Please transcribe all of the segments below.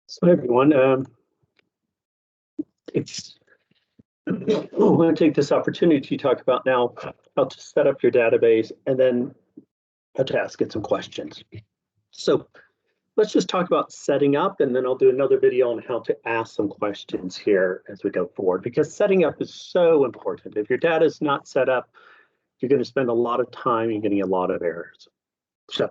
So everyone, it's I want to take this opportunity to talk about now how to set up your database and then how to ask it some questions. So let's just talk about setting up, and then I'll do another video on how to ask some questions here as we go forward, because setting up is so important. If your data is not set up, you're going to spend a lot of time and getting a lot of errors. So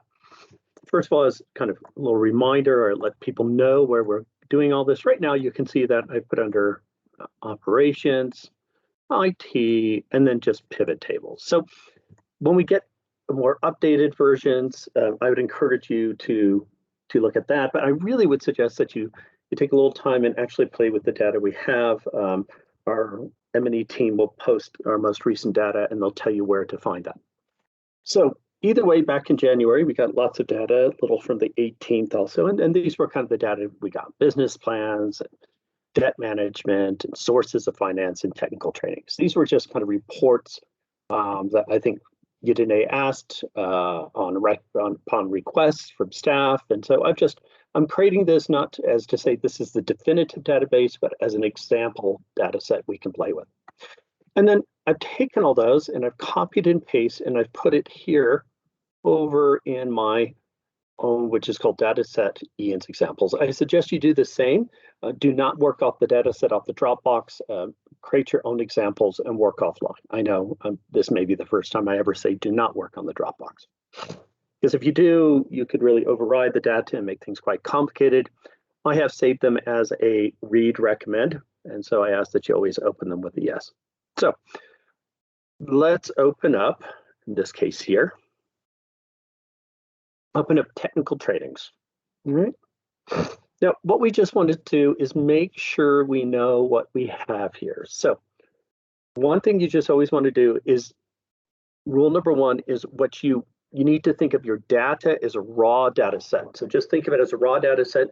first of all, as kind of a little reminder or let people know where we're doing all this. Right now, you can see that I put under operations, IT, and then just pivot tables. So when we get more updated versions, I would encourage you to look at that. But I really would suggest that you take a little time and actually play with the data we have. Our M&E team will post our most recent data, and they'll tell you where to find that. So either way, back in January, we got lots of data, a little from the 18th also, and these were kind of the data we got: business plans, debt management, and sources of finance, and technical trainings. These were just kind of reports that I think Udine asked upon requests from staff. And so I'm creating this not as to say this is the definitive database, but as an example data set we can play with. And then I've taken all those and I've copied and pasted and I've put it here over in my own, which is called dataset Ian's examples. I suggest you do the same. Do not work off the dataset off the Dropbox. Create your own examples and work offline. I know this may be the first time I ever say do not work on the Dropbox. Because if you do, you could really override the data and make things quite complicated. I have saved them as a read recommend, and so I ask that you always open them with a yes. So let's open up, in this case here, open up technical trainings. All right. Now, what we just wanted to do is make sure we know what we have here. So one thing you just always want to do is, rule number one is what you need to think of your data as a raw data set. So just think of it as a raw data set,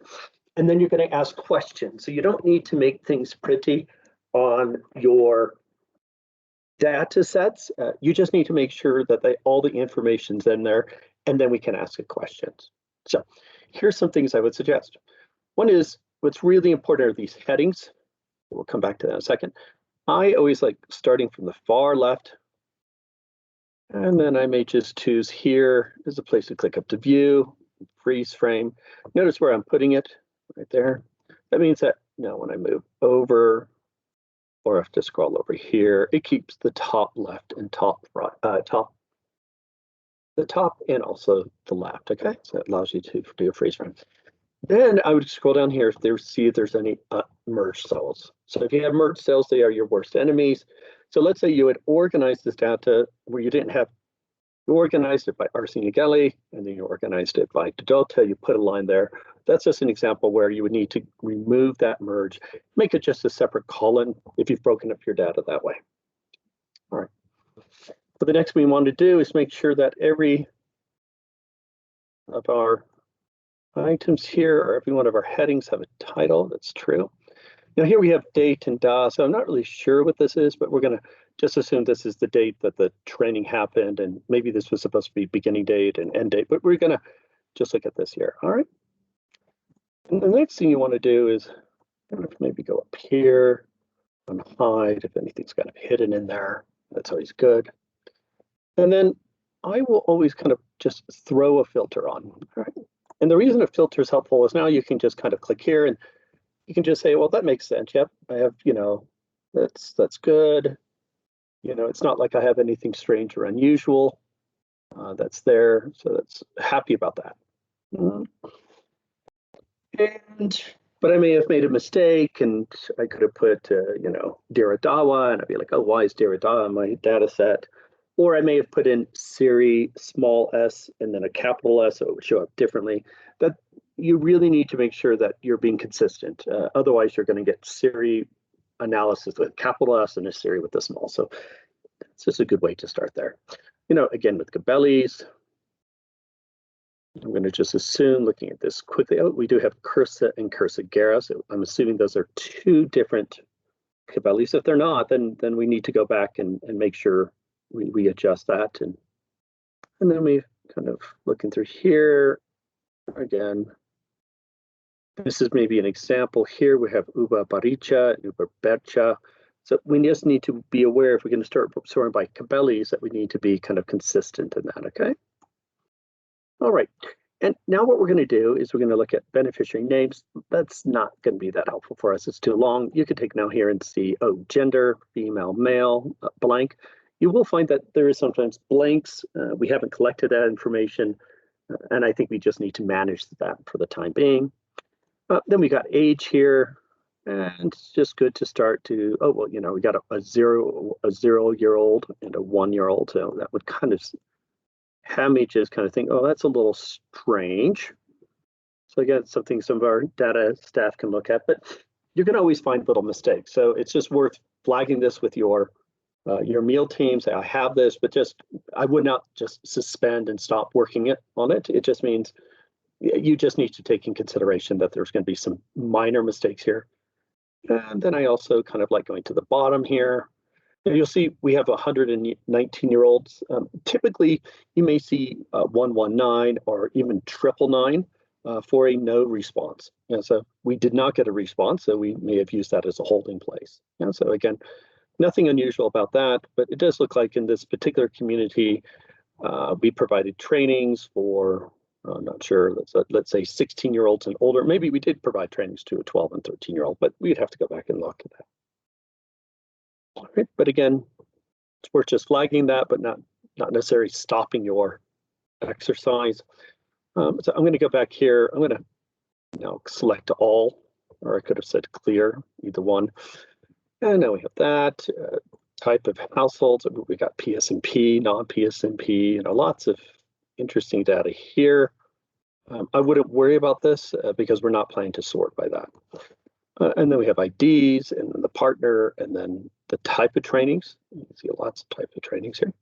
and then you're going to ask questions. So you don't need to make things pretty on your data sets. You just need to make sure that all the information's in there, and then we can ask it questions. So here's some things I would suggest. One is, what's really important are these headings. We'll come back to that in a second. I always like starting from the far left, and then I may just choose here as a place to click up to view, freeze frame. Notice where I'm putting it, right there. That means that now when I move over, or I have to scroll over here, it keeps the top left and top right, the top and also the left, okay? So it allows you to do a freeze frame. Then I would scroll down here to see if there's any merged cells. So if you have merged cells, they are your worst enemies. So let's say you had organized this data where you didn't have, you organized it by Arsenigeli, and then you organized it by Dodota, you put a line there. That's just an example where you would need to remove that merge, make it just a separate column if you've broken up your data that way. All right. But the next we want to do is make sure that every of our items here, or every one of our headings, have a title. That's true. Now here we have date and DA, so I'm not really sure what this is, but we're going to just assume this is the date that the training happened, and maybe this was supposed to be beginning date and end date, but we're going to just look at this here. All right. And the next thing you want to do is maybe go up here and hide if anything's kind of hidden in there. That's always good. And then I will always kind of just throw a filter on. All right. And the reason a filter is helpful is now you can just kind of click here and you can just say, well, that makes sense. Yep, I have, that's good. It's not like I have anything strange or unusual that's there. So that's happy about that. But I may have made a mistake, and I could have put, Diridawa, and I'd be like, oh, why is Diridawa in my data set? Or I may have put in Siri, small s, and then a capital S, so it would show up differently. That you really need to make sure that you're being consistent. Otherwise, you're going to get Siri analysis with capital S and a Siri with the small. So it's just a good way to start there. Again, with Gabelli's, I'm going to just assume, looking at this quickly, we do have Cursa and Cursagera. So I'm assuming those are two different Gabelli's. If they're not, then we need to go back and make sure we adjust that. And then we kind of looking through here again. This is maybe an example here. We have Uba Baricha, Uba Bercha. So we just need to be aware if we're going to start sorting by Cabelis that we need to be kind of consistent in that, okay? All right. And now what we're going to do is we're going to look at beneficiary names. That's not going to be that helpful for us. It's too long. You could take now here and see, oh, gender, female, male, blank. You will find that there is sometimes blanks. We haven't collected that information, and I think we just need to manage that for the time being. Then we got age here, and it's just good to start to, oh, well, you know, we got a 0-year-old and a 1-year-old. So that would kind of have me just kind of think, oh, that's a little strange. So again, something some of our data staff can look at, but you can always find little mistakes. So it's just worth flagging this with your meal team. Say, I have this, but I would not just suspend and stop working on it. It just means you just need to take in consideration that there's going to be some minor mistakes here. And then I also kind of like going to the bottom here. And you'll see we have 119-year-olds. Typically, you may see 119 or even 999 for a no response. So we did not get a response, so we may have used that as a holding place. So again, nothing unusual about that, but it does look like in this particular community, we provided trainings for, I'm not sure, let's say 16-year-olds and older. Maybe we did provide trainings to a 12 and 13-year-old, but we'd have to go back and look at that. All right, but again, it's worth just flagging that, but not necessarily stopping your exercise. So I'm going to go back here. I'm going to now select all, or I could have said clear, either one. And now we have that type of households. We got PSNP, non-PSNP, lots of interesting data here. I wouldn't worry about this because we're not planning to sort by that. And then we have IDs and then the partner and then the type of trainings. You can see lots of type of trainings here.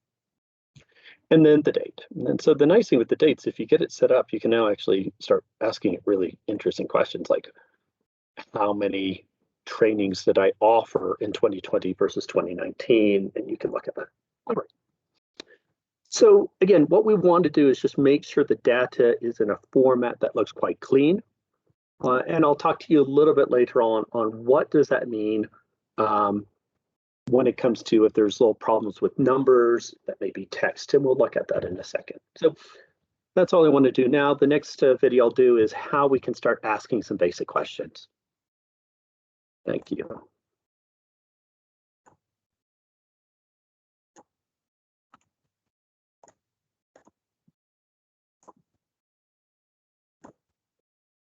And then the date. And so the nice thing with the dates, if you get it set up, you can now actually start asking it really interesting questions like how many trainings did I offer in 2020 versus 2019? And you can look at that. All right. So again, what we want to do is just make sure the data is in a format that looks quite clean. And I'll talk to you a little bit later on what does that mean when it comes to if there's little problems with numbers that may be text, and we'll look at that in a second. So that's all I want to do now. The next video I'll do is how we can start asking some basic questions. Thank you.